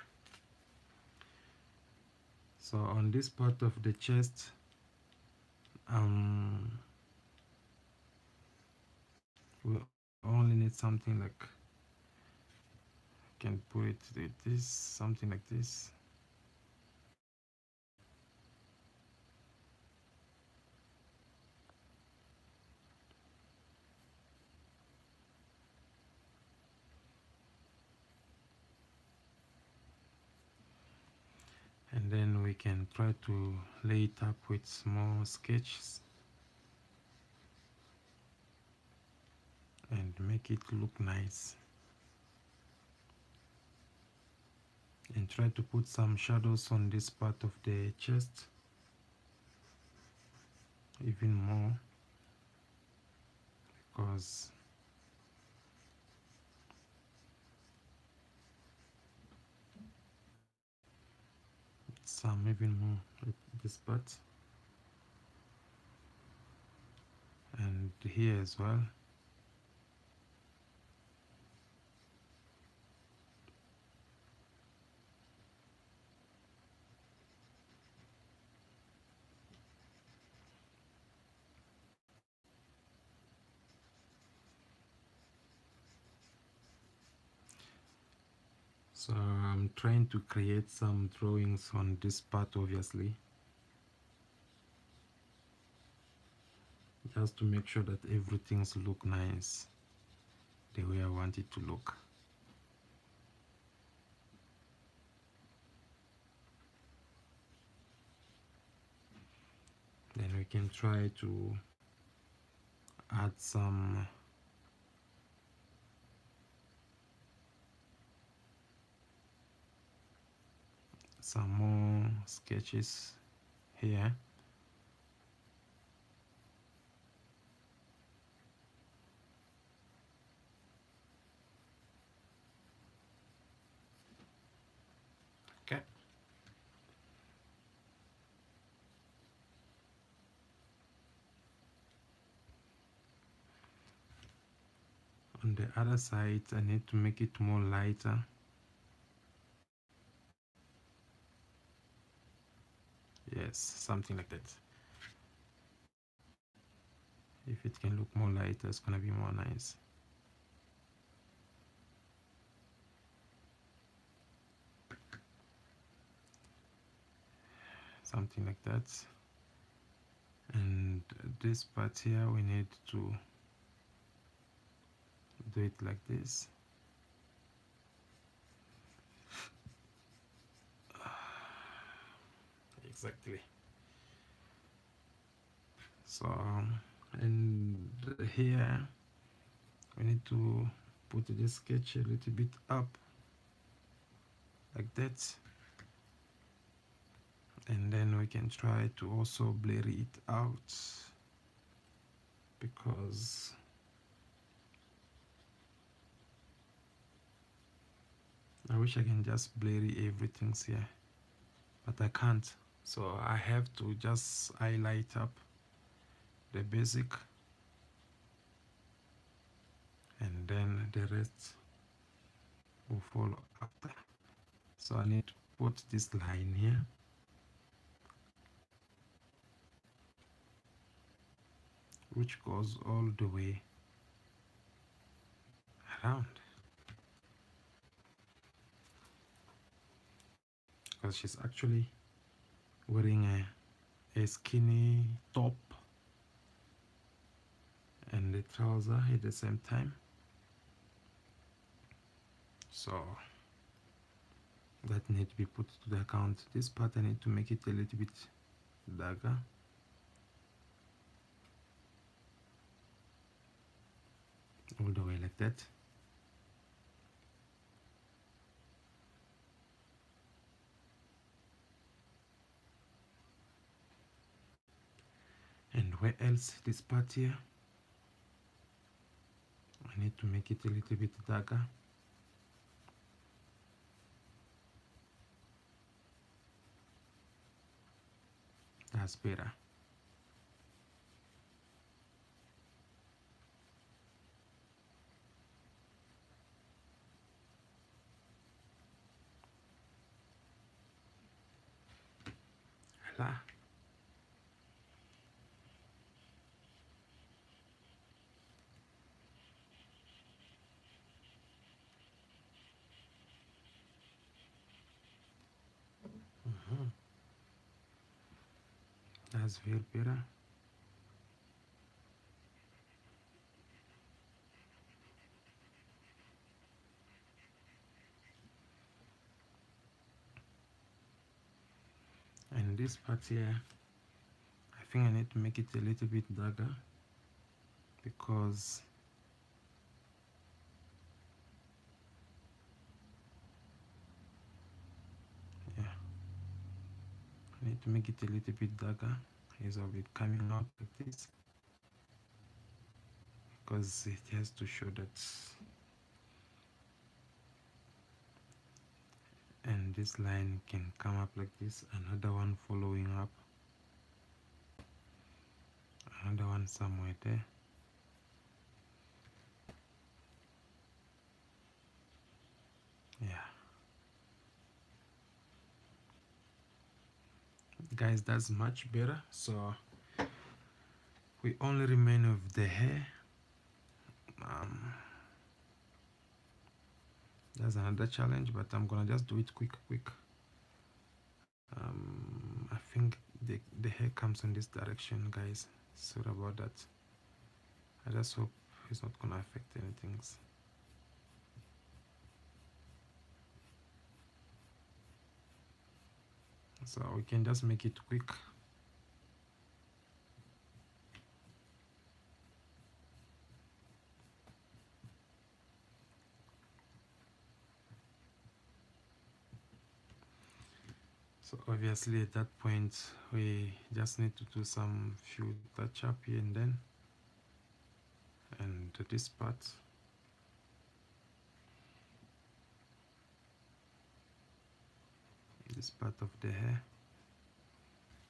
So on this part of the chest, we only need something like, can put it like this, something like this. And then we can try to lay it up with small sketches and make it look nice, and try to put some shadows on this part of the chest even more, because some even more at this part and here as well. So I'm trying to create some drawings on this part, obviously, just to make sure that everything's look nice the way I want it to look. Then we can try to add some more sketches here. Okay. On the other side, I need to make it more lighter. Yes, something like that. If it can look more lighter, it's gonna be more nice. Something like that. And this part here, we need to do it like this. Exactly. So, and here we need to put the sketch a little bit up like that, and then we can try to also blur it out, because I wish I can just blur everything here, but I can't. So I have to just highlight up the basic, and then the rest will follow after. So I need to put this line here, which goes all the way around, because she's actually wearing a skinny top and the trouser at the same time. So that need to be put to the account. This part I need to make it a little bit darker. All the way like that. And where else? This part here, I need to make it a little bit darker. That's better. Voila. That's very better. And this part here, I think I need to make it a little bit darker because yeah, I need to make it a little bit darker. Is of it coming out like this because it has to show that. And this line can come up like this, another one following up, another one somewhere there. Yeah, guys, that's much better. So we only remain with the hair. That's another challenge, but I'm gonna just do it quick. I think the hair comes in this direction, guys. Sorry about that. I just hope it's not gonna affect anything. So we can just make it quick. So obviously at that point we just need to do some few touch up here and then, and this part. This part of the hair,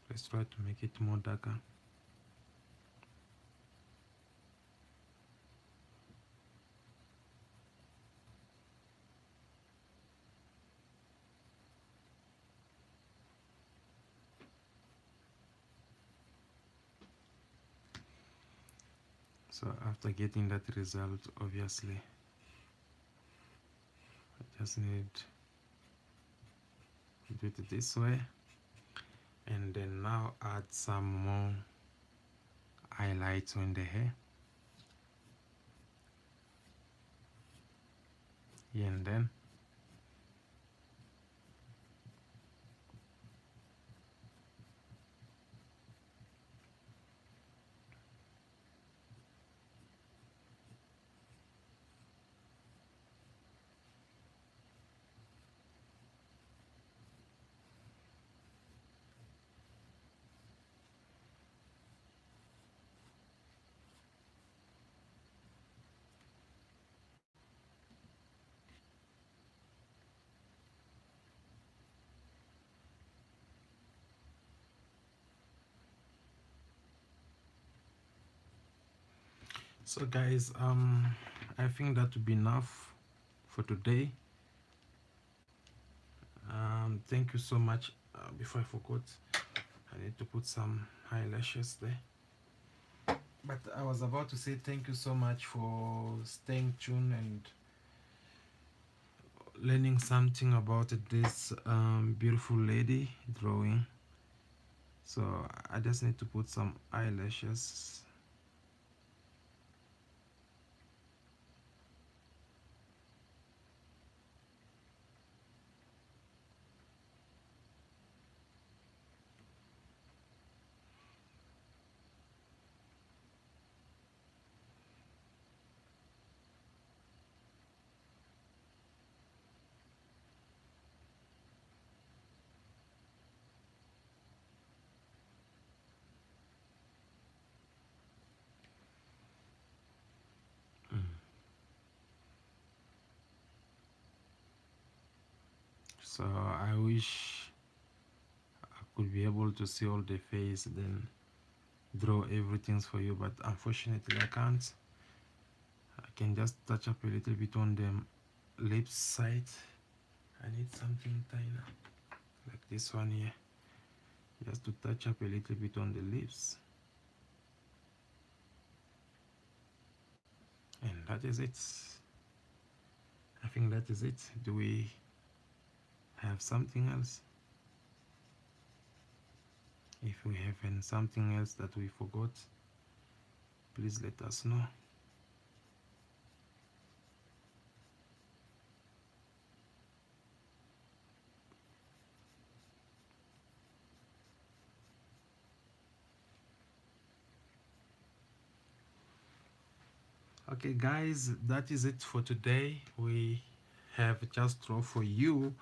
let's try to make it more darker. So after getting that result, obviously I just need to do it this way, and then now add some more highlights on the hair here and then. So guys, I think that would be enough for today. Thank you so much. Before I forgot, I need to put some eyelashes there. But I was about to say thank you so much for staying tuned and learning something about this beautiful lady drawing. So I just need to put some eyelashes. So I wish I could be able to see all the face, then draw everything for you, but unfortunately I can't. I can just touch up a little bit on the lips side. I need something tiny like this one here, just to touch up a little bit on the lips, and that is it. I think that is it. Do we have something else? If we have something else that we forgot, please let us know. Okay guys, that is it for today. We have just draw for you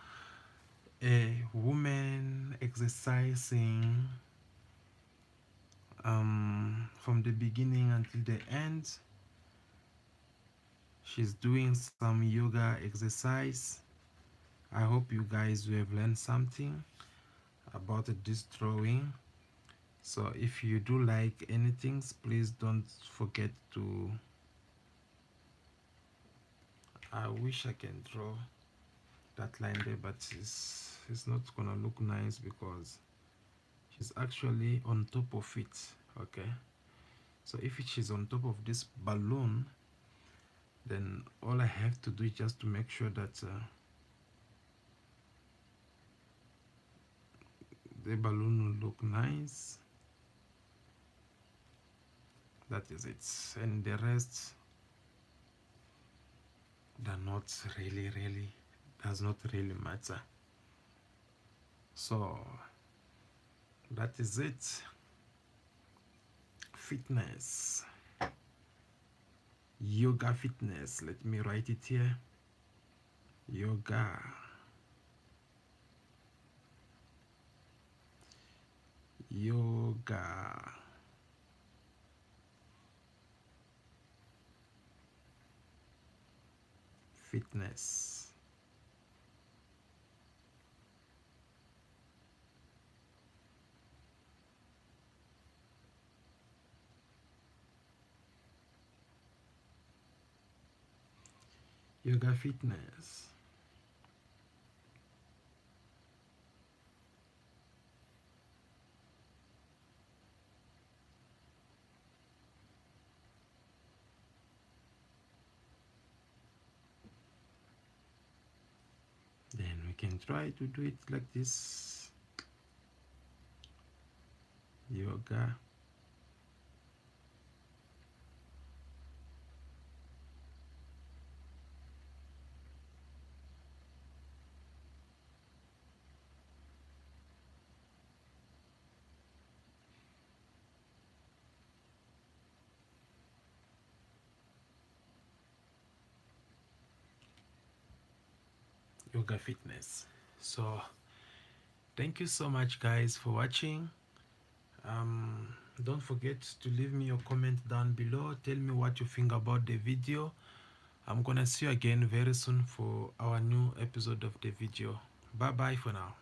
a woman exercising from the beginning until the end. She's doing some yoga exercise. I hope you guys will have learned something about this drawing. So if you do like anything, please don't forget to, I wish I can draw that line there, but it's not gonna look nice because she's actually on top of it. Okay, so if she's on top of this balloon, then all I have to do is just to make sure that the balloon will look nice. That is it, and the rest does not really does not really matter. So that is it. Fitness, yoga fitness, let me write it here. Yoga yoga fitness. Yoga fitness. Then we can try to do it like this. Yoga yoga fitness. So thank you so much guys for watching. Don't forget to leave me your comment down below. Tell me what you think about the video. I'm gonna see you again very soon for our new episode of the video. Bye bye for now.